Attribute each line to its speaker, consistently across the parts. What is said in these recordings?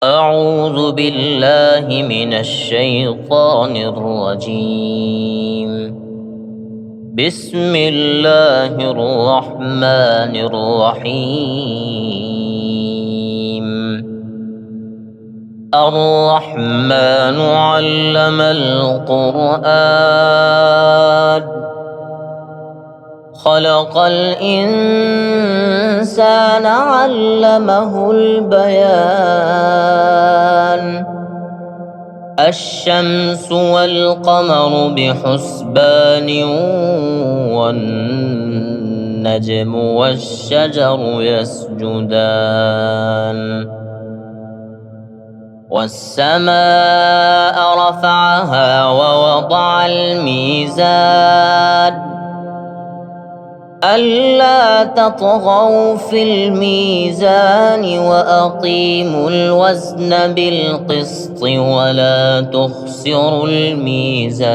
Speaker 1: أعوذ بالله من الشيطان الرجيم. بسم الله الرحمن الرحيم. الرحمن علم القرآن خلق الإنسان علمه البيان. الشمس والقمر بحسبان والنجم والشجر يسجدان. والسماء رفعها ووضع الميزان ألا تطغوا في الميزان وأقيموا الوزن بالقسط ولا تخسروا الميزان.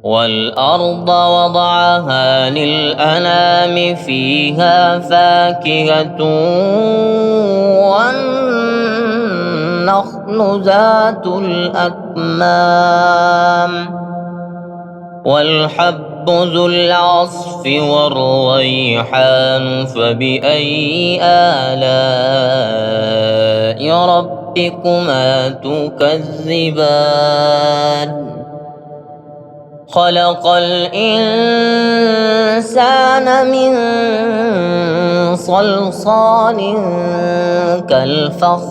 Speaker 1: والأرض وضعها للأنام فيها فاكهة والنخل ذات الأكمام والحب ذو العصف والريحان. فبأي آلاء ربكما تكذبان؟ خلق الإنسان من صلصال كالفخار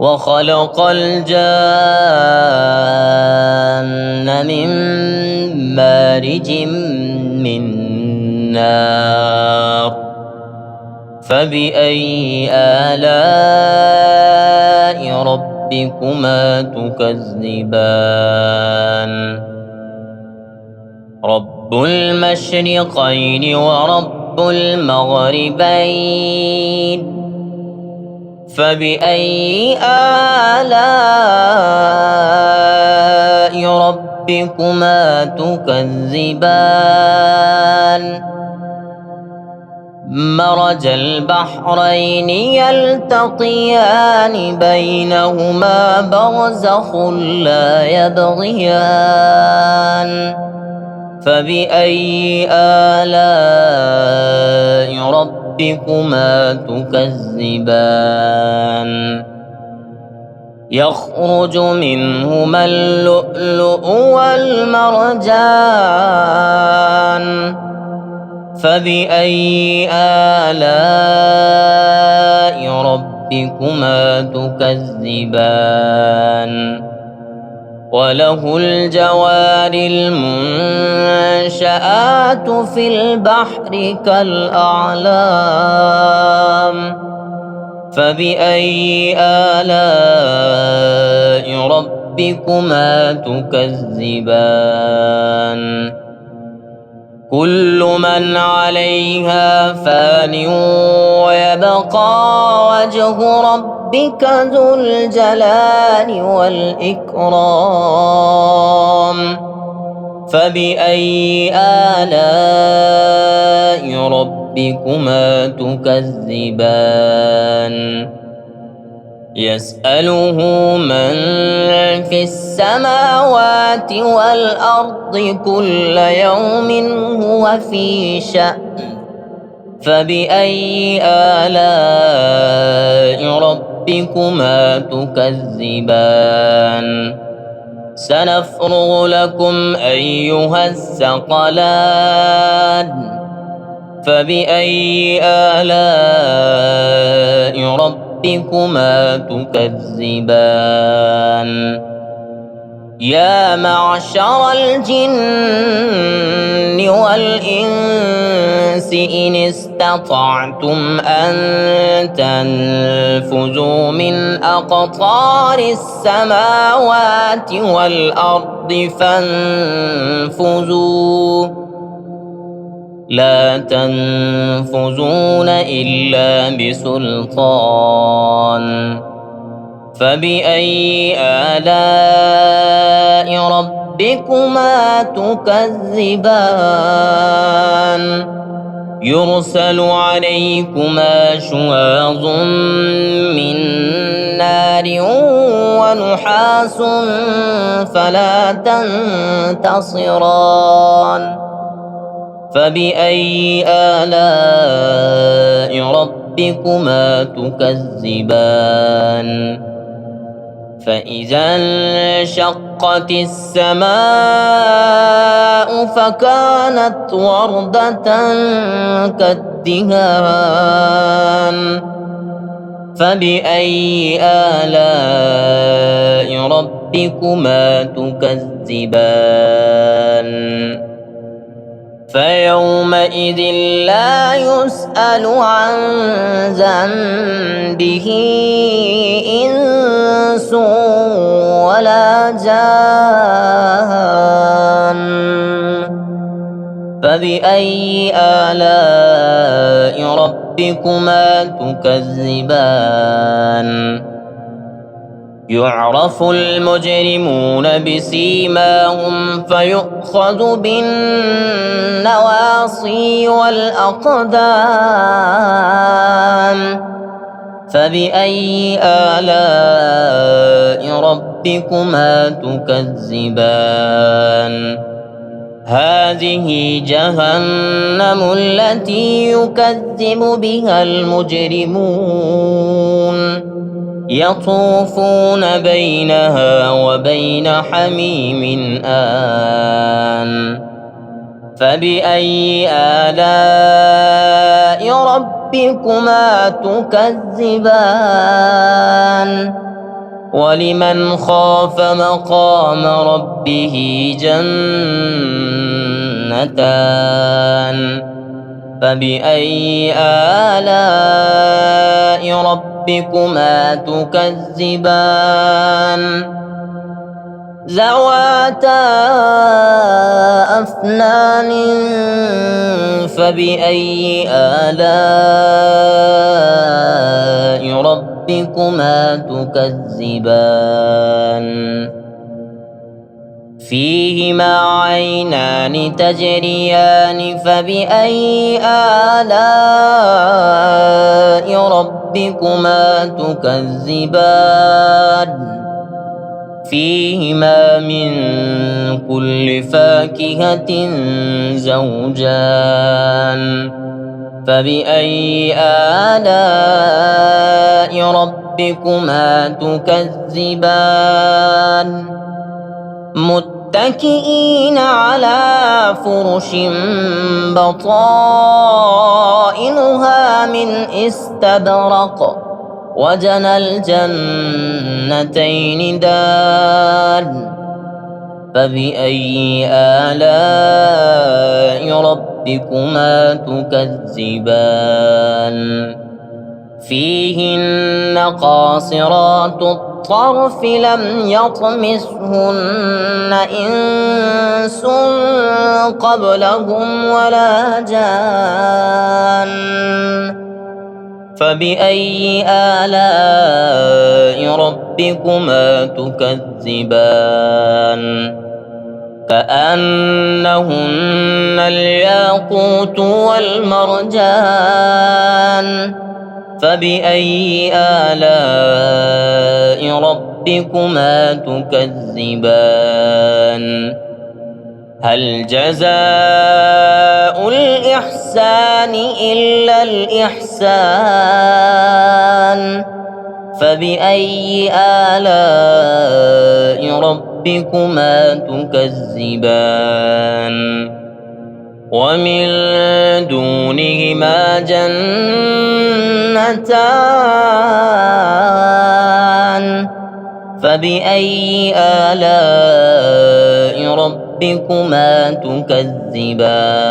Speaker 1: وخلق الجان من مارج من نار. فبأي آلاء ربكما تكذبان؟ رب المشرقين ورب المغربين. فبأي آلاء ربكما تكذبان؟ مرج البحرين يلتقيان بينهما برزخ لا يبغيان. فبأي آلاء ربكما تكذبان؟ يخرج منهما اللؤلؤ والمرجان. فبأي آلاء ربكما تكذبان؟ وله الجوار المنشآت في البحر كالأعلام. فبأي آلاء ربكما تكذبان؟ كل من عليها فان ويبقى وجه ربك ذو الجلال والإكرام. فبأي آلاء ربكما تكذبان؟ يسأله من في السماوات والأرض كل يوم هو في شأن. فبأي آلاء ربكما تكذبان؟ سنفرغ لكم أيها الثقلان. فبأي آلاء ربكما تكذبان؟ يا معشر الجن والإنس إن استطعتم أن تنفذوا من أقطار السماوات والأرض فانفذوا لا تنفذون إلا بسلطان. فبأي آلاء ربكما تكذبان؟ يرسل عليكما شواظ من نار ونحاس فلا تنتصران فبأي آلاء ربكما تكذبان فإذا انشقت السماء فكانت وردة كالدهان فبأي آلاء ربكما تكذبان فيومئذ لا يسأل عن ذنبه إنس ولا جان فبأي آلاء ربكما تكذبان يعرف المجرمون بسيماهم فيؤخذ بالنواصي والأقدام فبأي آلاء ربكما تكذبان هذه جهنم التي يكذب بها المجرمون يطوفون بينها وبين حميم آن فبأي آلاء ربكما تكذبان ولمن خاف مقام ربه جنتان فبأي آلاء ربكما تكذبان ذواتا أفنان فبأي آلاء ربكما تكذبان فيهما عينان تجريان فبأي آلاء ربكما تكذبان فيهما من كل فاكهة زوجان فبأي آلاء ربكما تكذبان متكئين على فرش بطائنها من استبرق وجنى الجنتين دان فبأي آلاء ربكما تكذبان فيهن قاصرات الطرف لم يطمثهن إنس قبلهم ولا جان فبأي آلاء ربكما تكذبان كأنهن الياقوت والمرجان فبأي آلاء ربكما تكذبان هل جزاء الإحسان إلا الإحسان فبأي آلاء ربكما تكذبان ومن دونهما جنتان فبأي آلاء ربكما تكذبان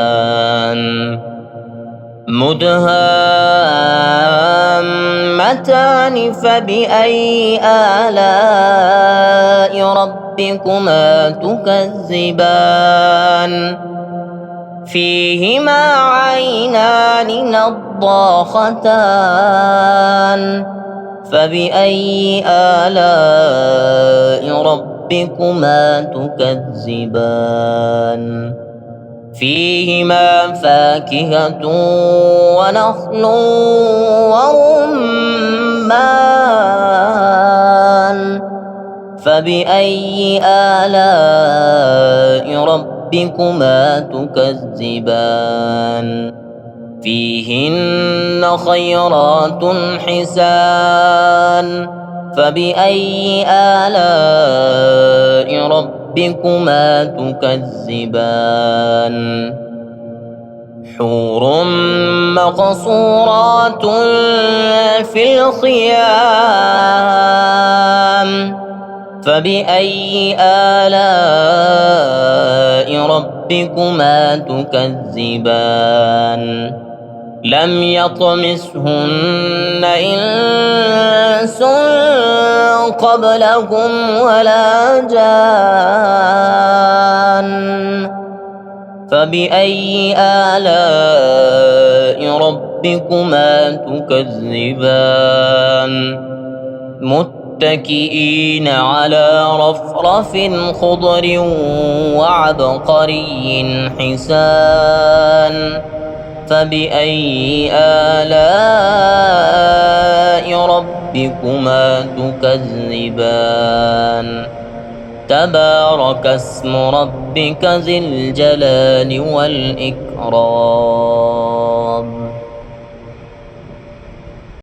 Speaker 1: مدهامتان فبأي آلاء ربكما تكذبان فيهما عينان نضاختان فبأي آلاء ربكما تكذبان فيهما فاكهة ونخل ورمان فبأي آلاء ربكما تكذبان فيهن خيرات حسان فبأي آلاء ربكما تكذبان حور مقصورات في الخيام فبأي آلاء ربكما تكذبان لم يطمثهن إنس قبلهم ولا جان فبأي آلاء ربكما تكذبان متكئين على رفرف خضر وعبقري حسان فبأي آلاء ربكما تكذبان تبارك اسم ربك ذي الجلال والإكرام